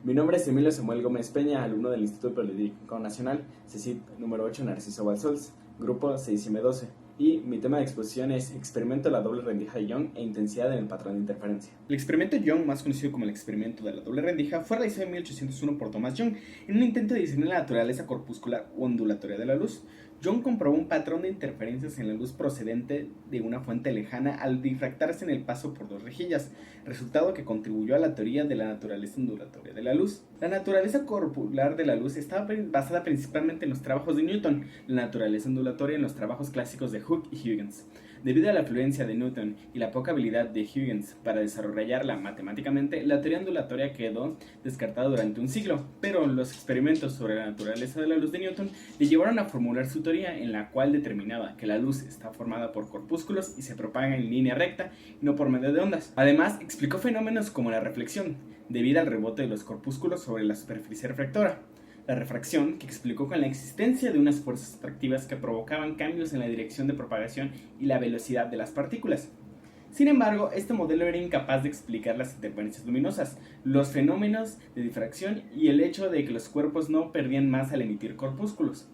Mi nombre es Emilio Samuel Gómez Peña, alumno del Instituto Politécnico Nacional, CECIT número 8, Narciso Balsols, grupo 6M12, y mi tema de exposición es Experimento de la doble rendija de Young e intensidad en el patrón de interferencia. El experimento Young, más conocido como el experimento de la doble rendija, fue realizado en 1801 por Thomas Young en un intento de diseñar la naturaleza corpuscular o ondulatoria de la luz. Young comprobó un patrón de interferencias en la luz procedente de una fuente lejana al difractarse en el paso por dos rejillas, resultado que contribuyó a la teoría de la naturaleza ondulatoria de la luz. La naturaleza corpuscular de la luz estaba basada principalmente en los trabajos de Newton, la naturaleza ondulatoria en los trabajos clásicos de Hooke y Huygens. Debido a la influencia de Newton y la poca habilidad de Huygens para desarrollarla matemáticamente, la teoría ondulatoria quedó descartada durante un siglo, pero los experimentos sobre la naturaleza de la luz de Newton le llevaron a formular su teoría, en la cual determinaba que la luz está formada por corpúsculos y se propaga en línea recta y no por medio de ondas. Además, explicó fenómenos como la reflexión, debido al rebote de los corpúsculos sobre la superficie reflectora. La refracción, que explicó con la existencia de unas fuerzas atractivas que provocaban cambios en la dirección de propagación y la velocidad de las partículas. Sin embargo, este modelo era incapaz de explicar las interferencias luminosas, los fenómenos de difracción y el hecho de que los cuerpos no perdían masa al emitir corpúsculos.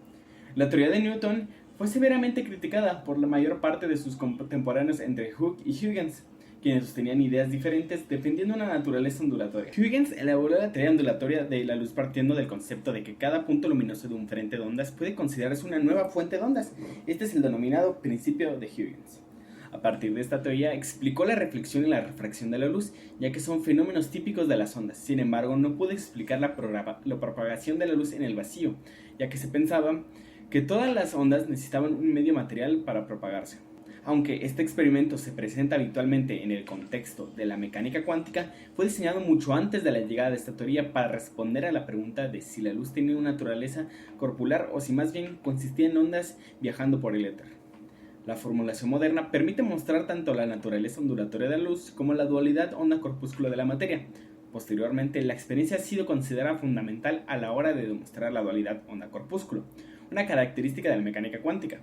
La teoría de Newton fue severamente criticada por la mayor parte de sus contemporáneos entre Hooke y Huygens, quienes sostenían ideas diferentes defendiendo una naturaleza ondulatoria. Huygens elaboró la teoría ondulatoria de la luz partiendo del concepto de que cada punto luminoso de un frente de ondas puede considerarse una nueva fuente de ondas. Este es el denominado principio de Huygens. A partir de esta teoría explicó la reflexión y la refracción de la luz, ya que son fenómenos típicos de las ondas. Sin embargo, no pudo explicar la propagación de la luz en el vacío, ya que se pensaba que todas las ondas necesitaban un medio material para propagarse. Aunque este experimento se presenta habitualmente en el contexto de la mecánica cuántica, fue diseñado mucho antes de la llegada de esta teoría para responder a la pregunta de si la luz tenía una naturaleza corpular o si más bien consistía en ondas viajando por el éter. La formulación moderna permite mostrar tanto la naturaleza ondulatoria de la luz como la dualidad onda-corpúsculo de la materia. Posteriormente, la experiencia ha sido considerada fundamental a la hora de demostrar la dualidad onda-corpúsculo, una característica de la mecánica cuántica.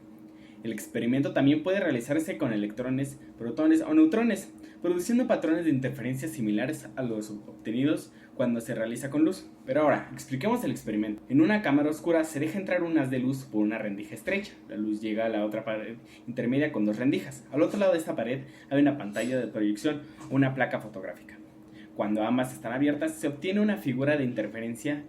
El experimento también puede realizarse con electrones, protones o neutrones, produciendo patrones de interferencia similares a los obtenidos cuando se realiza con luz. Pero ahora, expliquemos el experimento. En una cámara oscura se deja entrar un haz de luz por una rendija estrecha. La luz llega a la otra pared intermedia con dos rendijas. Al otro lado de esta pared hay una pantalla de proyección o una placa fotográfica. Cuando ambas están abiertas, se obtiene una figura de interferencia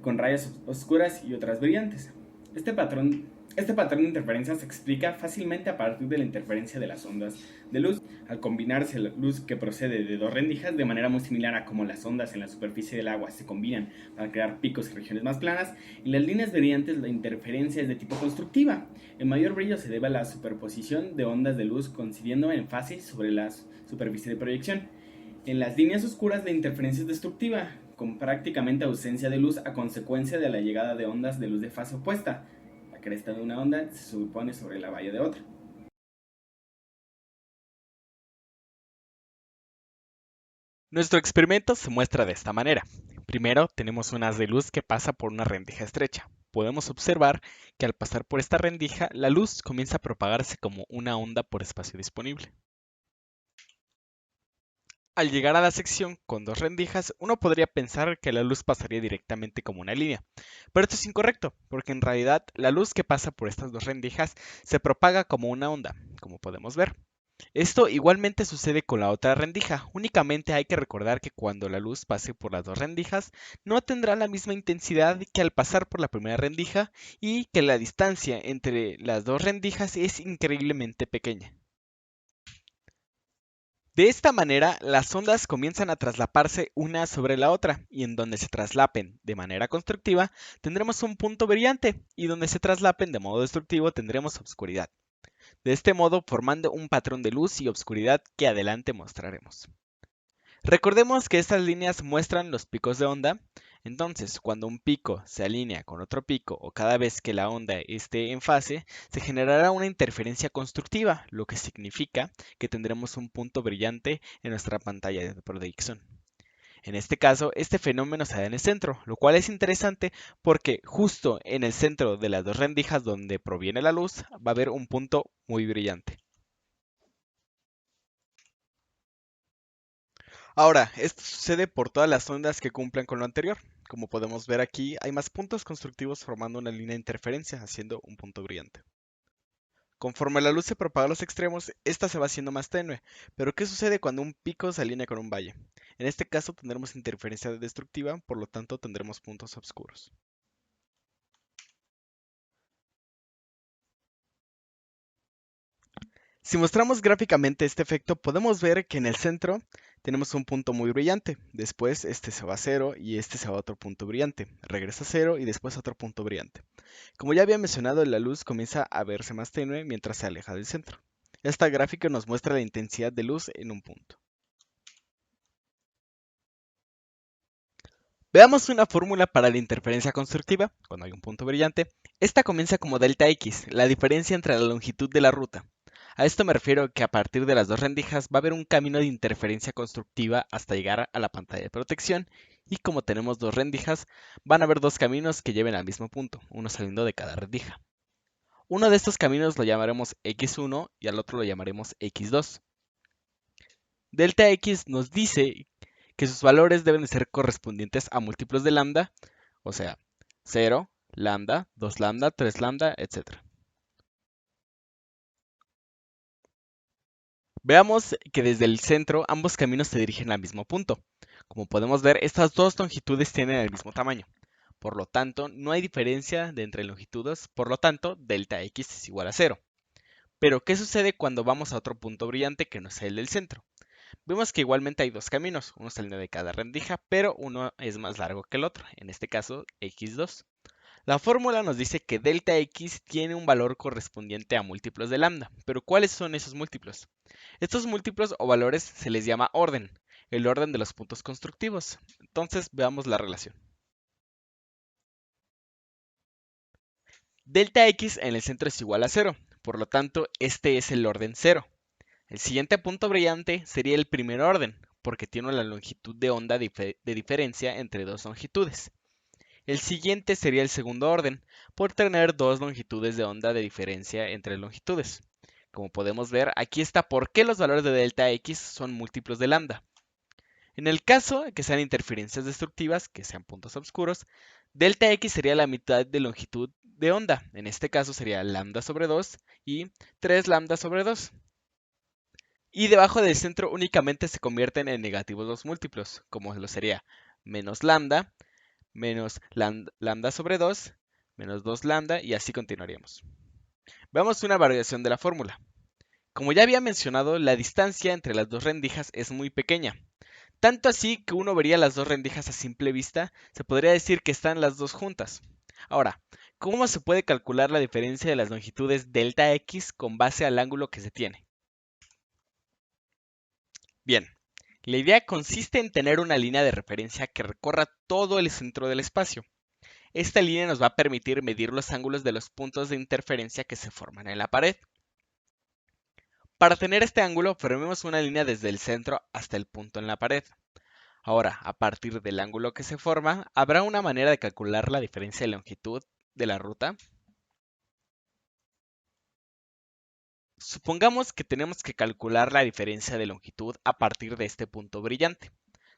con rayas oscuras y otras brillantes. Este patrón de interferencia se explica fácilmente a partir de la interferencia de las ondas de luz. Al combinarse la luz que procede de dos rendijas, de manera muy similar a como las ondas en la superficie del agua se combinan para crear picos y regiones más planas, en las líneas brillantes la interferencia es de tipo constructiva. El mayor brillo se debe a la superposición de ondas de luz coincidiendo en fase sobre la superficie de proyección. En las líneas oscuras la interferencia es destructiva, con prácticamente ausencia de luz a consecuencia de la llegada de ondas de luz de fase opuesta. La cresta de una onda se superpone sobre la valla de otra. Nuestro experimento se muestra de esta manera. Primero tenemos un haz de luz que pasa por una rendija estrecha. Podemos observar que al pasar por esta rendija, la luz comienza a propagarse como una onda por espacio disponible. Al llegar a la sección con dos rendijas, uno podría pensar que la luz pasaría directamente como una línea, pero esto es incorrecto, porque en realidad la luz que pasa por estas dos rendijas se propaga como una onda, como podemos ver. Esto igualmente sucede con la otra rendija, únicamente hay que recordar que cuando la luz pase por las dos rendijas no tendrá la misma intensidad que al pasar por la primera rendija y que la distancia entre las dos rendijas es increíblemente pequeña. De esta manera, las ondas comienzan a traslaparse una sobre la otra, y en donde se traslapen de manera constructiva tendremos un punto brillante, y donde se traslapen de modo destructivo tendremos obscuridad. De este modo formando un patrón de luz y obscuridad que adelante mostraremos. Recordemos que estas líneas muestran los picos de onda, entonces cuando un pico se alinea con otro pico o cada vez que la onda esté en fase, se generará una interferencia constructiva, lo que significa que tendremos un punto brillante en nuestra pantalla de proyección. En este caso, este fenómeno se da en el centro, lo cual es interesante porque justo en el centro de las dos rendijas donde proviene la luz va a haber un punto muy brillante. Ahora, esto sucede por todas las ondas que cumplen con lo anterior. Como podemos ver aquí, hay más puntos constructivos formando una línea de interferencia, haciendo un punto brillante. Conforme la luz se propaga a los extremos, esta se va haciendo más tenue. Pero ¿qué sucede cuando un pico se alinea con un valle? En este caso tendremos interferencia destructiva, por lo tanto tendremos puntos oscuros. Si mostramos gráficamente este efecto, podemos ver que en el centro tenemos un punto muy brillante. Después este se va a cero y este se va a otro punto brillante. Regresa a cero y después a otro punto brillante. Como ya había mencionado, la luz comienza a verse más tenue mientras se aleja del centro. Esta gráfica nos muestra la intensidad de luz en un punto. Veamos una fórmula para la interferencia constructiva, cuando hay un punto brillante. Esta comienza como delta X, la diferencia entre la longitud de la ruta. A esto me refiero que a partir de las dos rendijas va a haber un camino de interferencia constructiva hasta llegar a la pantalla de protección, y como tenemos dos rendijas, van a haber dos caminos que lleven al mismo punto, uno saliendo de cada rendija. Uno de estos caminos lo llamaremos X1 y al otro lo llamaremos X2. Delta X nos dice que sus valores deben de ser correspondientes a múltiplos de lambda, o sea, 0, lambda, 2 lambda, 3 lambda, etc. Veamos que desde el centro ambos caminos se dirigen al mismo punto. Como podemos ver, estas dos longitudes tienen el mismo tamaño. Por lo tanto, no hay diferencia entre longitudes, por lo tanto, delta X es igual a 0. Pero, ¿qué sucede cuando vamos a otro punto brillante que no es el del centro? Vemos que igualmente hay dos caminos, uno saliendo de cada rendija, pero uno es más largo que el otro, en este caso X2. La fórmula nos dice que delta X tiene un valor correspondiente a múltiplos de lambda, pero ¿cuáles son esos múltiplos? Estos múltiplos o valores se les llama orden, el orden de los puntos constructivos. Entonces veamos la relación. Delta X en el centro es igual a 0, por lo tanto este es el orden 0. El siguiente punto brillante sería el primer orden, porque tiene la longitud de onda de diferencia entre dos longitudes. El siguiente sería el segundo orden, por tener dos longitudes de onda de diferencia entre longitudes. Como podemos ver, aquí está por qué los valores de delta X son múltiplos de lambda. En el caso de que sean interferencias destructivas, que sean puntos oscuros, delta X sería la mitad de longitud de onda. En este caso sería lambda sobre 2 y 3 lambda sobre 2. Y debajo del centro únicamente se convierten en negativos los múltiplos, como lo sería menos lambda, menos lambda sobre 2, menos 2 lambda, y así continuaríamos. Veamos una variación de la fórmula. Como ya había mencionado, la distancia entre las dos rendijas es muy pequeña. Tanto así que uno vería las dos rendijas a simple vista, se podría decir que están las dos juntas. Ahora, ¿cómo se puede calcular la diferencia de las longitudes delta X con base al ángulo que se tiene? Bien, la idea consiste en tener una línea de referencia que recorra todo el centro del espacio. Esta línea nos va a permitir medir los ángulos de los puntos de interferencia que se forman en la pared. Para tener este ángulo, formemos una línea desde el centro hasta el punto en la pared. Ahora, a partir del ángulo que se forma, ¿habrá una manera de calcular la diferencia de longitud de la ruta? Supongamos que tenemos que calcular la diferencia de longitud a partir de este punto brillante.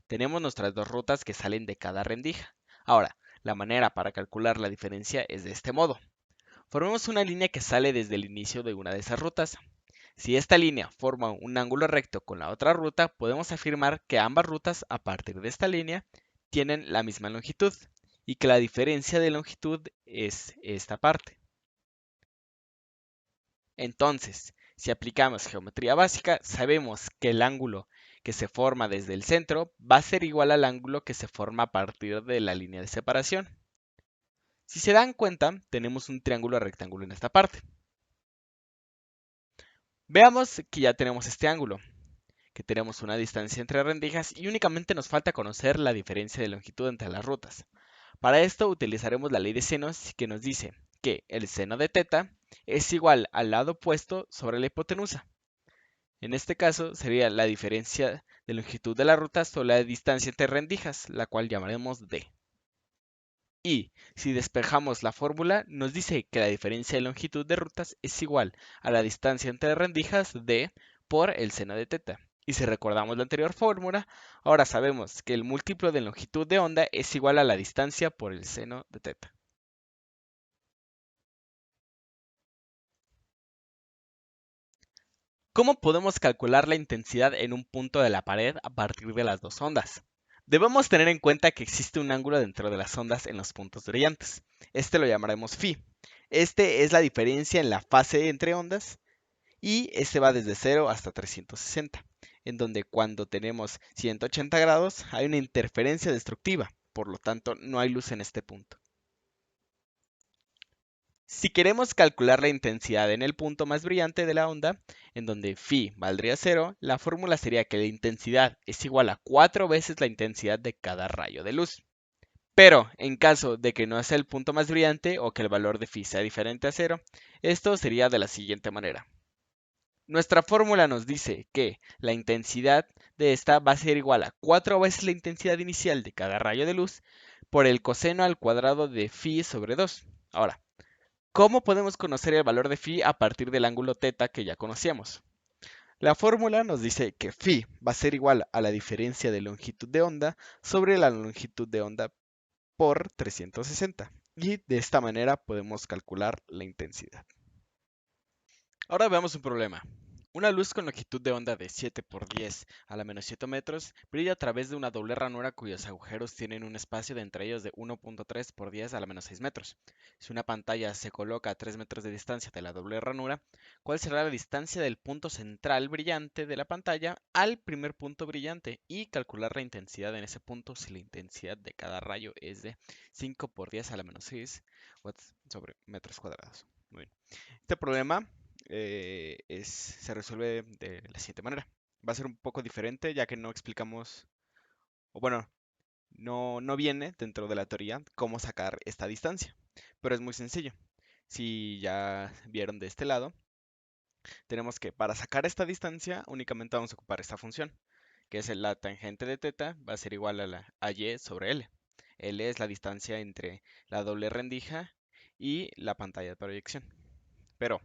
Tenemos nuestras dos rutas que salen de cada rendija. Ahora, la manera para calcular la diferencia es de este modo. Formemos una línea que sale desde el inicio de una de esas rutas. Si esta línea forma un ángulo recto con la otra ruta, podemos afirmar que ambas rutas a partir de esta línea tienen la misma longitud y que la diferencia de longitud es esta parte. Entonces, si aplicamos geometría básica, sabemos que el ángulo que se forma desde el centro va a ser igual al ángulo que se forma a partir de la línea de separación. Si se dan cuenta, tenemos un triángulo rectángulo en esta parte. Veamos que ya tenemos este ángulo, que tenemos una distancia entre rendijas y únicamente nos falta conocer la diferencia de longitud entre las rutas. Para esto utilizaremos la ley de senos que nos dice que el seno de θ es igual al lado opuesto sobre la hipotenusa. En este caso sería la diferencia de longitud de la ruta sobre la distancia entre rendijas, la cual llamaremos d. Y si despejamos la fórmula, nos dice que la diferencia de longitud de rutas es igual a la distancia entre rendijas d por el seno de θ. Y si recordamos la anterior fórmula, ahora sabemos que el múltiplo de longitud de onda es igual a la distancia por el seno de teta. ¿Cómo podemos calcular la intensidad en un punto de la pared a partir de las dos ondas? Debemos tener en cuenta que existe un ángulo dentro de las ondas en los puntos brillantes. Este lo llamaremos phi. Este es la diferencia en la fase entre ondas y este va desde 0 hasta 360, en donde cuando tenemos 180 grados hay una interferencia destructiva, por lo tanto no hay luz en este punto. Si queremos calcular la intensidad en el punto más brillante de la onda, en donde phi valdría 0, la fórmula sería que la intensidad es igual a 4 veces la intensidad de cada rayo de luz. Pero, en caso de que no sea el punto más brillante o que el valor de phi sea diferente a 0, esto sería de la siguiente manera. Nuestra fórmula nos dice que la intensidad de esta va a ser igual a 4 veces la intensidad inicial de cada rayo de luz por el coseno al cuadrado de phi sobre 2. Ahora, ¿cómo podemos conocer el valor de phi a partir del ángulo θ que ya conocíamos? La fórmula nos dice que phi va a ser igual a la diferencia de longitud de onda sobre la longitud de onda por 360. Y de esta manera podemos calcular la intensidad. Ahora veamos un problema. Una luz con longitud de onda de 7 por 10 a la menos 7 metros brilla a través de una doble ranura cuyos agujeros tienen un espacio de entre ellos de 1.3 por 10 a la menos 6 metros. Si una pantalla se coloca a 3 metros de distancia de la doble ranura, ¿cuál será la distancia del punto central brillante de la pantalla al primer punto brillante? Y calcular la intensidad en ese punto si la intensidad de cada rayo es de 5 por 10 a la menos 6 watts sobre metros cuadrados. Muy bien. Este problema se resuelve de la siguiente manera. Va a ser un poco diferente ya que no explicamos, o bueno, no viene dentro de la teoría cómo sacar esta distancia, pero es muy sencillo. Si ya vieron de este lado, tenemos que para sacar esta distancia únicamente vamos a ocupar esta función, que es la tangente de θ va a ser igual a y sobre L. L es la distancia entre la doble rendija y la pantalla de proyección. Pero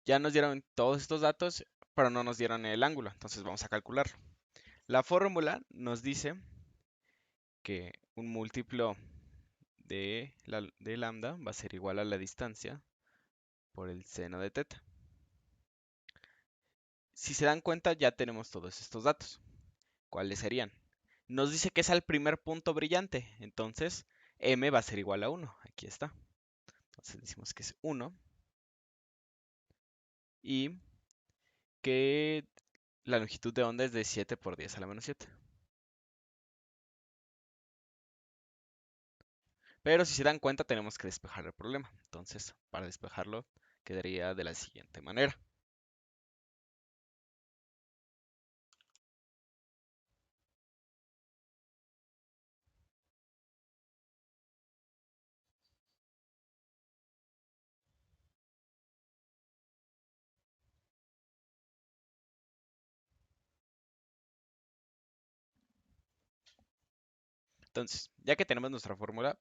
ya nos dieron todos estos datos, pero no nos dieron el ángulo, entonces vamos a calcularlo. La fórmula nos dice que un múltiplo de lambda va a ser igual a la distancia por el seno de θ. Si se dan cuenta, ya tenemos todos estos datos. ¿Cuáles serían? Nos dice que es al primer punto brillante, entonces m va a ser igual a 1. Aquí está. Entonces decimos que es 1 y que la longitud de onda es de 7 por 10 a la menos 7. Pero si se dan cuenta, tenemos que despejar el problema. Entonces, para despejarlo, quedaría de la siguiente manera. Entonces, ya que tenemos nuestra fórmula,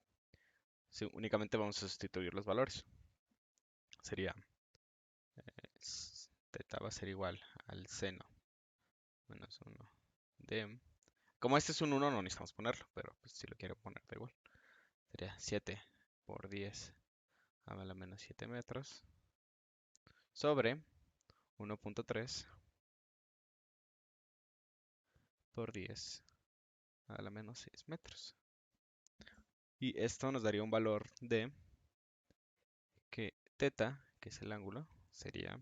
sí, únicamente vamos a sustituir los valores. Sería θ va a ser igual al seno menos 1 de... Como este es un 1, no necesitamos ponerlo, pero pues, si lo quiero poner, da igual. Sería 7 por 10 a la menos 7 metros sobre 1.3 por 10 a la menos 6 metros. Y esto nos daría un valor de que θ, que es el ángulo, sería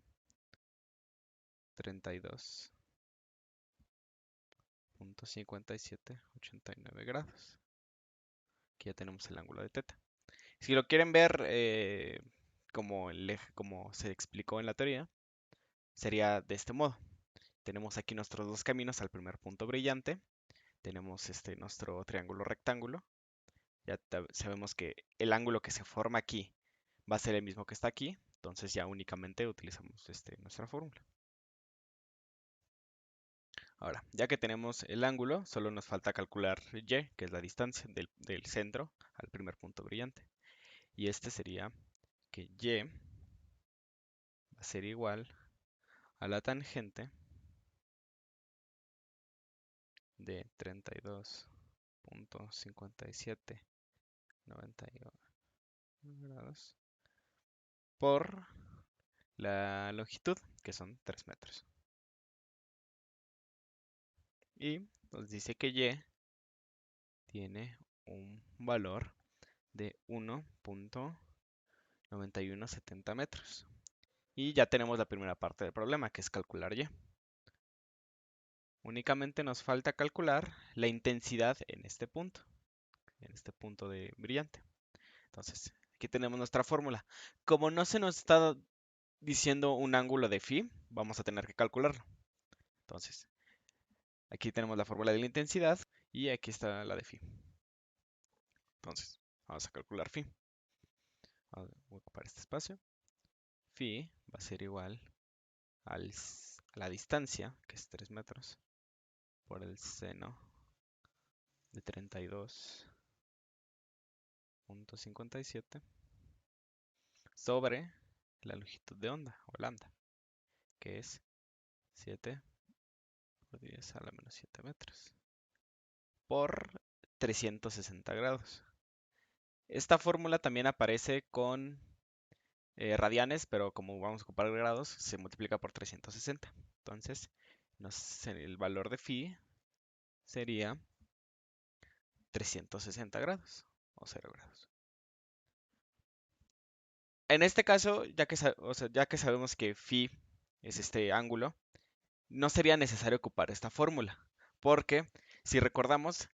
32.5789 grados. Aquí ya tenemos el ángulo de θ. Si lo quieren ver como se explicó en la teoría, sería de este modo. Tenemos aquí nuestros dos caminos al primer punto brillante. Tenemos nuestro triángulo rectángulo. Ya sabemos que el ángulo que se forma aquí va a ser el mismo que está aquí. Entonces ya únicamente utilizamos nuestra fórmula. Ahora, ya que tenemos el ángulo, solo nos falta calcular y, que es la distancia del centro al primer punto brillante. Y este sería que y va a ser igual a la tangente de 32.5791 grados por la longitud, que son 3 metros. Y nos dice que Y tiene un valor de 1.9170 metros. Y ya tenemos la primera parte del problema, que es calcular Y. Únicamente nos falta calcular la intensidad en este punto de brillante. Entonces, aquí tenemos nuestra fórmula. Como no se nos está diciendo un ángulo de phi, vamos a tener que calcularlo. Entonces, aquí tenemos la fórmula de la intensidad y aquí está la de phi. Entonces, vamos a calcular phi. Voy a ocupar este espacio. Phi va a ser igual a la distancia, que es 3 metros, por el seno de 32.57 sobre la longitud de onda, o lambda, que es 7 por 10 a la menos 7 metros, por 360 grados. Esta fórmula también aparece con radianes, pero como vamos a ocupar grados, se multiplica por 360. Entonces, el valor de phi sería 360 grados o 0 grados. En este caso, ya que sabemos que phi es este ángulo, no sería necesario ocupar esta fórmula, porque si recordamos,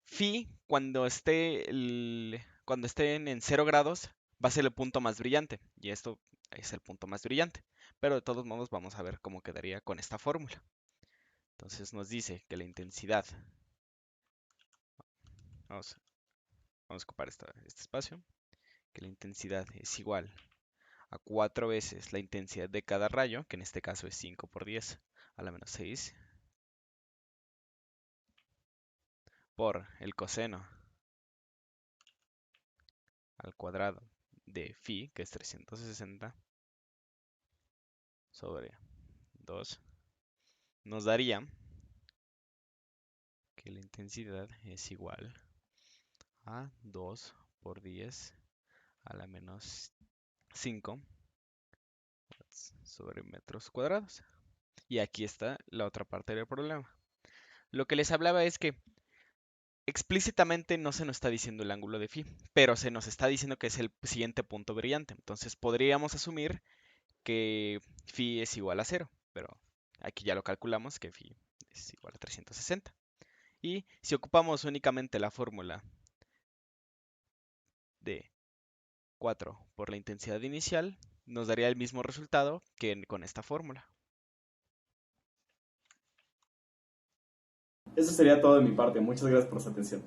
phi cuando estén en 0 grados va a ser el punto más brillante, y esto es el punto más brillante, pero de todos modos vamos a ver cómo quedaría con esta fórmula. Entonces nos dice que la intensidad, vamos a ocupar este espacio, que la intensidad es igual a 4 veces la intensidad de cada rayo, que en este caso es 5 por 10 a la menos 6, por el coseno al cuadrado de phi, que es 360, sobre 2, nos daría que la intensidad es igual a 2 por 10 a la menos 5 sobre metros cuadrados. Y aquí está la otra parte del problema. Lo que les hablaba es que explícitamente no se nos está diciendo el ángulo de phi, pero se nos está diciendo que es el siguiente punto brillante. Entonces podríamos asumir que phi es igual a 0, pero aquí ya lo calculamos que phi es igual a 360. Y si ocupamos únicamente la fórmula de 4 por la intensidad inicial, nos daría el mismo resultado que con esta fórmula. Eso sería todo de mi parte. Muchas gracias por su atención.